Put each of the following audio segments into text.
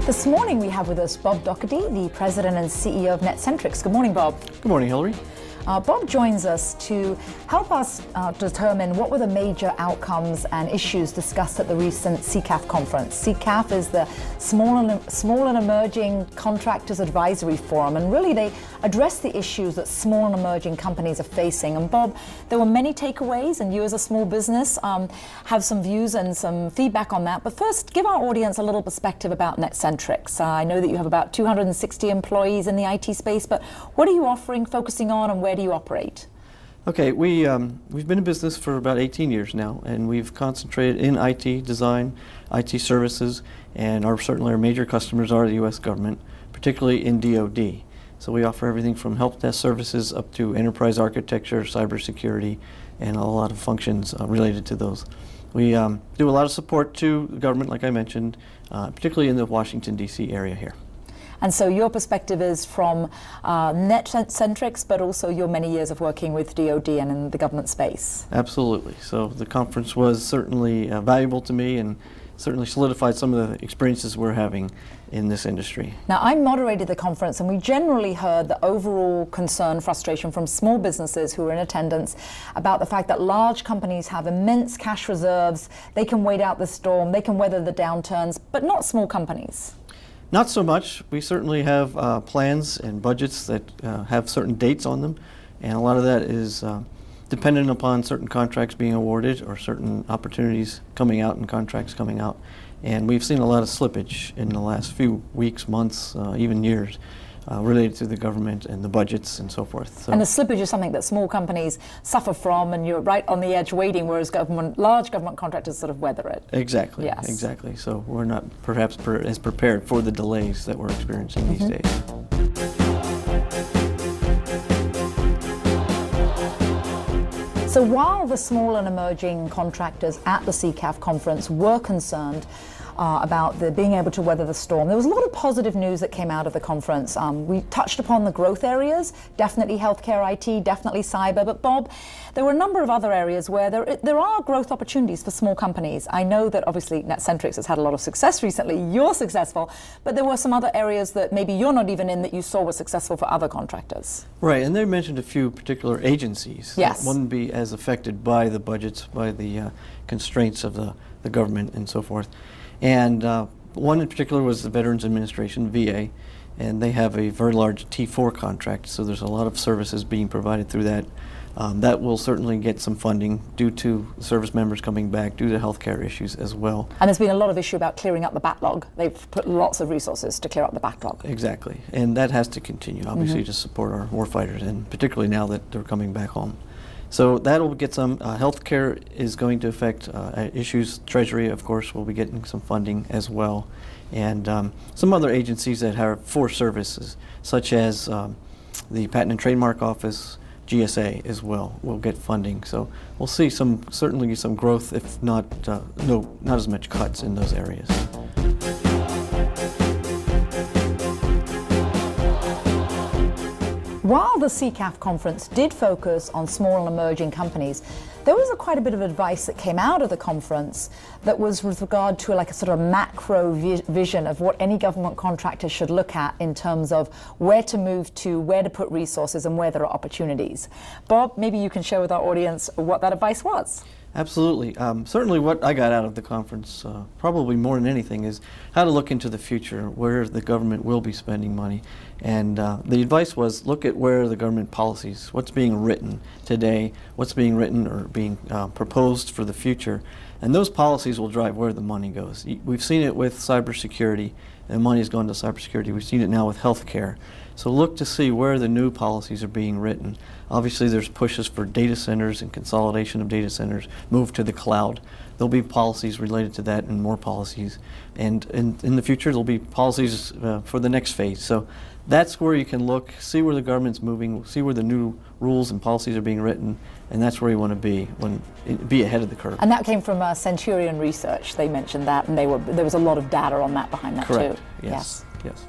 This morning we have with us Bob Dougherty, the President and CEO of Netcentrics. Good morning, Bob. Good morning, Hillary. Bob joins us to help us determine what were the major outcomes and issues discussed at the recent CCAF conference. CCAF is the Small and Emerging Contractors Advisory Forum, and really they address the issues that small and emerging companies are facing. And Bob, there were many takeaways, and you as a small business have some views and some feedback on that. But first, give our audience a little perspective about Netcentrics. I know that you have about 260 employees in the IT space, but what are you offering, focusing on, and where do you operate? Okay, we've been in business for about 18 years now, and we've concentrated in IT design, IT services, and certainly our major customers are the U.S. government, particularly in DoD. So we offer everything from help desk services up to enterprise architecture, cybersecurity, and a lot of functions related to those. We do a lot of support to the government, like I mentioned, particularly in the Washington, D.C. area here. And so your perspective is from Netcentrics, but also your many years of working with DoD and in the government space. Absolutely. So the conference was certainly valuable to me and certainly solidified some of the experiences we're having in this industry. Now, I moderated the conference, and we generally heard the overall concern, frustration from small businesses who were in attendance about the fact that large companies have immense cash reserves, they can wait out the storm, they can weather the downturns, but not small companies. Not so much. We certainly have plans and budgets that have certain dates on them, and a lot of that is dependent upon certain contracts being awarded or certain opportunities coming out and contracts coming out. And we've seen a lot of slippage in the last few weeks, months, even years, related to the government and the budgets and so forth. So, and the slippage is something that small companies suffer from, and you're right on the edge waiting, whereas large government contractors sort of weather it. Exactly, yes. Exactly. So we're not perhaps as prepared for the delays that we're experiencing these days. So while the small and emerging contractors at the CCAF conference were concerned about being able to weather the storm, there was a lot of positive news that came out of the conference. We touched upon the growth areas, definitely healthcare IT, definitely cyber, but Bob, there were a number of other areas where there are growth opportunities for small companies. I know that obviously Netcentrics has had a lot of success recently, you're successful, but there were some other areas that maybe you're not even in that you saw were successful for other contractors. Right, and they mentioned a few particular agencies yes. that wouldn't be as affected by the budgets, by the constraints of the government and so forth. And one in particular was the Veterans Administration, VA, and they have a very large T4 contract, so there's a lot of services being provided through that. That will certainly get some funding due to service members coming back, due to healthcare issues as well. And there's been a lot of issue about clearing up the backlog. They've put lots of resources to clear up the backlog. Exactly, and that has to continue, obviously, to support our warfighters, and particularly now that they're coming back home. So that'll get some. Healthcare is going to affect issues. Treasury, of course, will be getting some funding as well. And some other agencies that have for services, such as the Patent and Trademark Office, GSA as well, will get funding. So we'll see certainly some growth, if not not as much cuts in those areas. While the CCAF conference did focus on small and emerging companies, there was quite a bit of advice that came out of the conference that was with regard to like a sort of macro vision of what any government contractor should look at in terms of where to move to, where to put resources, and where there are opportunities. Bob, maybe you can share with our audience what that advice was. Absolutely. Certainly what I got out of the conference, probably more than anything, is how to look into the future, where the government will be spending money. And the advice was look at where the government policies, what's being written today, what's being written or being proposed for the future. And those policies will drive where the money goes. We've seen it with cybersecurity, and money has gone to cybersecurity. We've seen it now with healthcare. So look to see where the new policies are being written. Obviously there's pushes for data centers and consolidation of data centers, move to the cloud. There'll be policies related to that and more policies. And in the future there'll be policies for the next phase. So that's where you can look, see where the government's moving, see where the new rules and policies are being written, and that's where you want to be ahead of the curve. And that came from Centurion Research. They mentioned that, and there was a lot of data on that behind that. Correct. Too. Yes. Yes.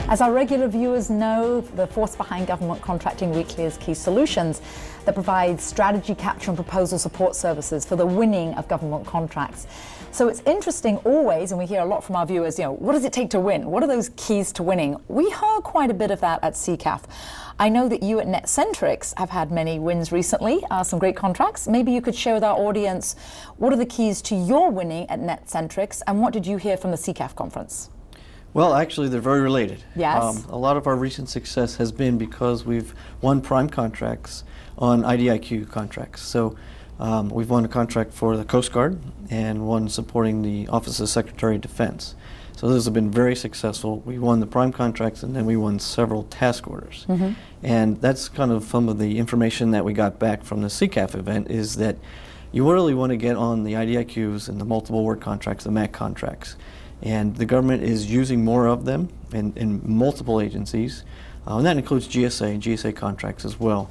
As our regular viewers know, the force behind Government Contracting Weekly is Key Solutions that provides strategy capture and proposal support services for the winning of government contracts. So it's interesting always, and we hear a lot from our viewers, what does it take to win? What are those keys to winning? We heard quite a bit of that at CCAF. I know that you at Netcentrics have had many wins recently, some great contracts. Maybe you could share with our audience, what are the keys to your winning at Netcentrics, and what did you hear from the CCAF conference? Well, actually, they're very related. Yes. A lot of our recent success has been because we've won prime contracts on IDIQ contracts. So we've won a contract for the Coast Guard and one supporting the Office of Secretary of Defense. So those have been very successful. We won the prime contracts and then we won several task orders. Mm-hmm. And that's kind of some of the information that we got back from the CCAF event, is that you really want to get on the IDIQs and the multiple award contracts, the MAC contracts. And the government is using more of them in multiple agencies, and that includes GSA and GSA contracts as well.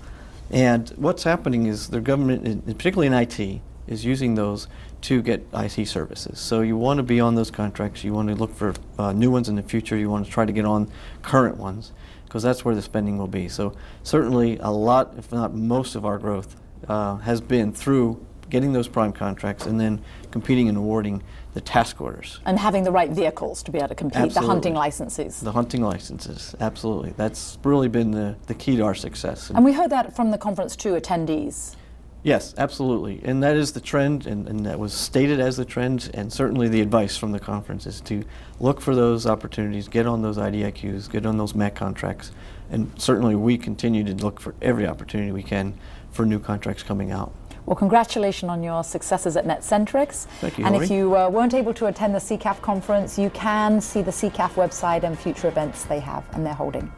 And what's happening is the government, particularly in IT, is using those to get IT services. So you want to be on those contracts, you want to look for new ones in the future, you want to try to get on current ones, because that's where the spending will be. So certainly a lot, if not most of our growth has been through getting those prime contracts and then competing and awarding the task orders. And having the right vehicles to be able to compete, Absolutely. the hunting licenses. The hunting licenses, absolutely. That's really been the key to our success. And we heard that from the conference too, attendees. Yes, absolutely. And that is the trend, and that was stated as the trend, and certainly the advice from the conference is to look for those opportunities, get on those IDIQs, get on those MAC contracts, and certainly we continue to look for every opportunity we can for new contracts coming out. Well, congratulations on your successes at Netcentrics. Thank you, And Lori. if you weren't able to attend the CCAF conference, you can see the CCAF website and future events they have and they're holding.